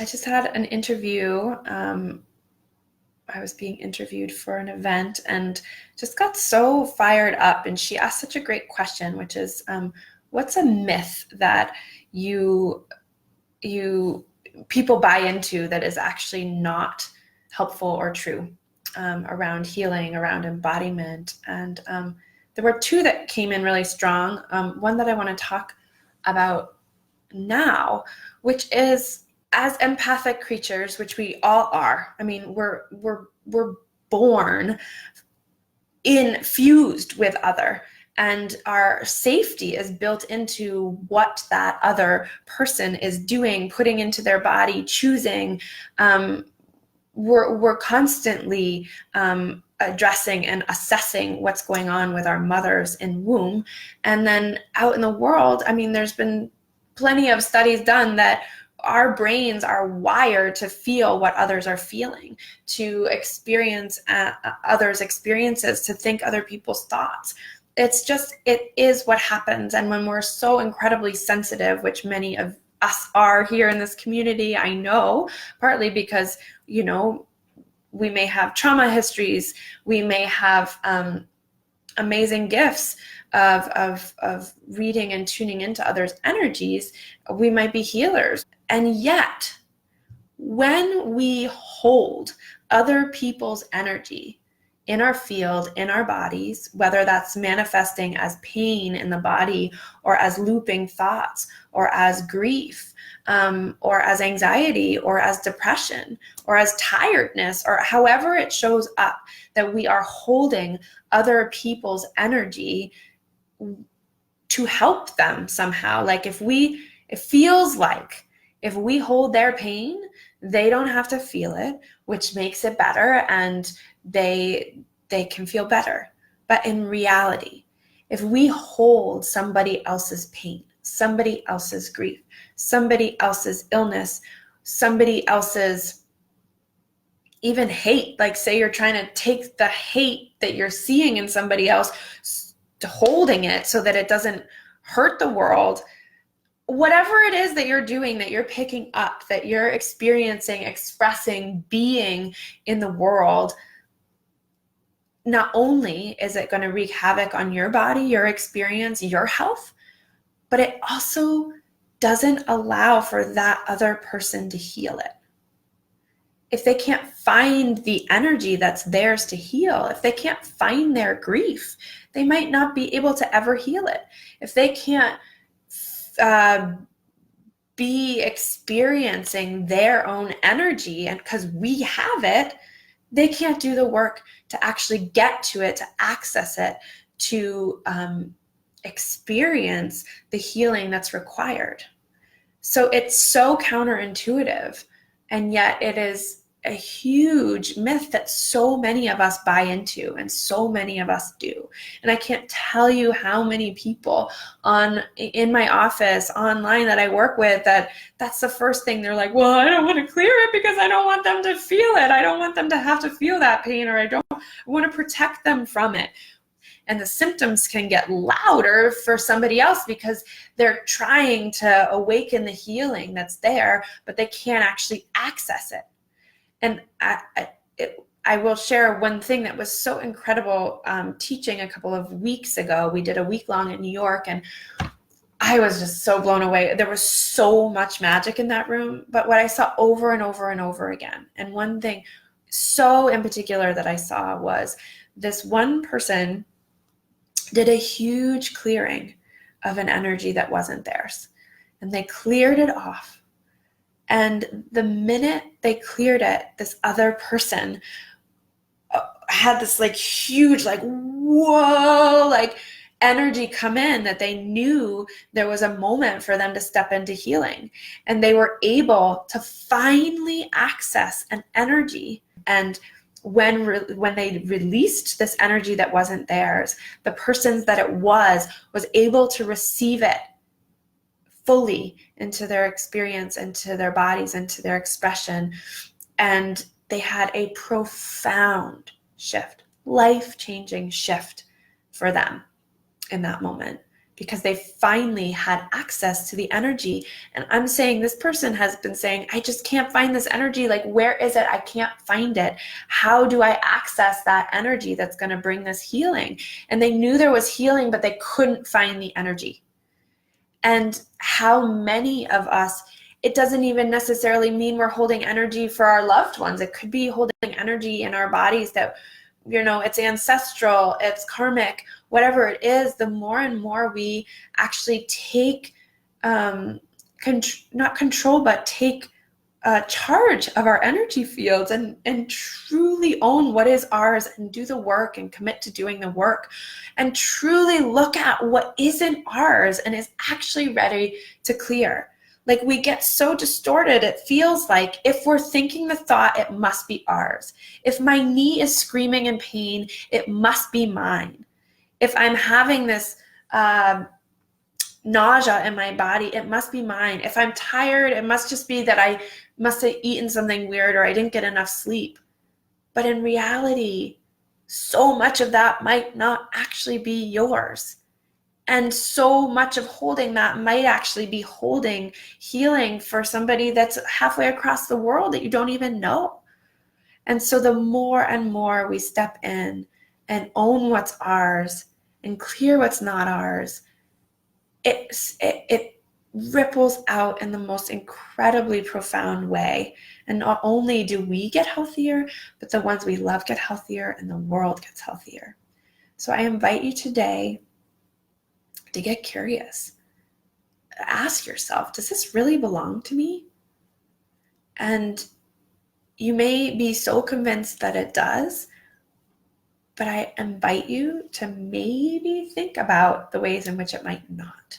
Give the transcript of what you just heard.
just had an interview. I was being interviewed for an event and just got so fired up. And she asked such a great question, which is, what's a myth that you people buy into that is actually not helpful or true around healing, around embodiment? And there were two that came in really strong. One that I want to talk about now, which is, as empathic creatures, which we all are. I mean, we're born infused with other, and our safety is built into what that other person is doing, putting into their body, choosing. We're constantly addressing and assessing what's going on with our mothers in womb. And then out in the world, I mean, there's been plenty of studies done that our brains are wired to feel what others are feeling, to experience others' experiences, to think other people's thoughts. It is what happens. And when we're so incredibly sensitive, which many of us are here in this community, I know, partly because, we may have trauma histories, we may have amazing gifts of reading and tuning into others' energies, we might be healers. And yet, when we hold other people's energy in our field, in our bodies, whether that's manifesting as pain in the body or as looping thoughts or as grief, or as anxiety or as depression or as tiredness, or however it shows up, that we are holding other people's energy to help them somehow. Like it feels like if we hold their pain, they don't have to feel it, which makes it better, and they can feel better. But in reality, if we hold somebody else's pain, somebody else's grief, somebody else's illness, somebody else's even hate, like say you're trying to take the hate that you're seeing in somebody else, holding it so that it doesn't hurt the world, whatever it is that you're doing, that you're picking up, that you're experiencing, expressing, being in the world, not only is it going to wreak havoc on your body, your experience, your health, but it also doesn't allow for that other person to heal it. If they can't find the energy that's theirs to heal, if they can't find their grief, they might not be able to ever heal it. If they can't be experiencing their own energy, and because we have it, they can't do the work to actually get to it, to access it, to experience the healing that's required. So it's so counterintuitive, and yet it is a huge myth that so many of us buy into and so many of us do. And I can't tell you how many people in my office, online, that I work with, that's the first thing they're like, well, I don't want to clear it because I don't want them to feel it. I don't want them to have to feel that pain, or I want to protect them from it. And the symptoms can get louder for somebody else because they're trying to awaken the healing that's there, but they can't actually access it. And I will share one thing that was so incredible. Teaching a couple of weeks ago, we did a week-long in New York, and I was just so blown away. There was so much magic in that room, but what I saw over and over and over again, and one thing so in particular that I saw, was this one person did a huge clearing of an energy that wasn't theirs, and they cleared it off. And the minute they cleared it, this other person had this like huge, like, whoa, like energy come in, that they knew there was a moment for them to step into healing. And they were able to finally access an energy. And when they released this energy that wasn't theirs, the persons that it was able to receive it fully into their experience, into their bodies, into their expression. And they had a profound shift, life-changing shift for them in that moment. because they finally had access to the energy. And I'm saying this person has been saying, I just can't find this energy. Like, where is it? I can't find it. How do I access that energy that's going to bring this healing? And they knew there was healing, but they couldn't find the energy. And how many of us, it doesn't even necessarily mean we're holding energy for our loved ones. It could be holding energy in our bodies that, it's ancestral, it's karmic, whatever it is. The more and more we actually take, not control, but take charge of our energy fields and truly own what is ours and do the work and commit to doing the work and truly look at what isn't ours and is actually ready to clear. Like, we get so distorted, it feels like if we're thinking the thought, it must be ours. If my knee is screaming in pain, it must be mine. If I'm having this nausea in my body, it must be mine. If I'm tired, it must just be that I must have eaten something weird or I didn't get enough sleep. But in reality, so much of that might not actually be yours. And so much of holding that might actually be holding healing for somebody that's halfway across the world that you don't even know. And so the more and more we step in and own what's ours and clear what's not ours, it ripples out in the most incredibly profound way. And not only do we get healthier, but the ones we love get healthier and the world gets healthier. So I invite you today to get curious. Ask yourself, does this really belong to me? And you may be so convinced that it does, but I invite you to maybe think about the ways in which it might not.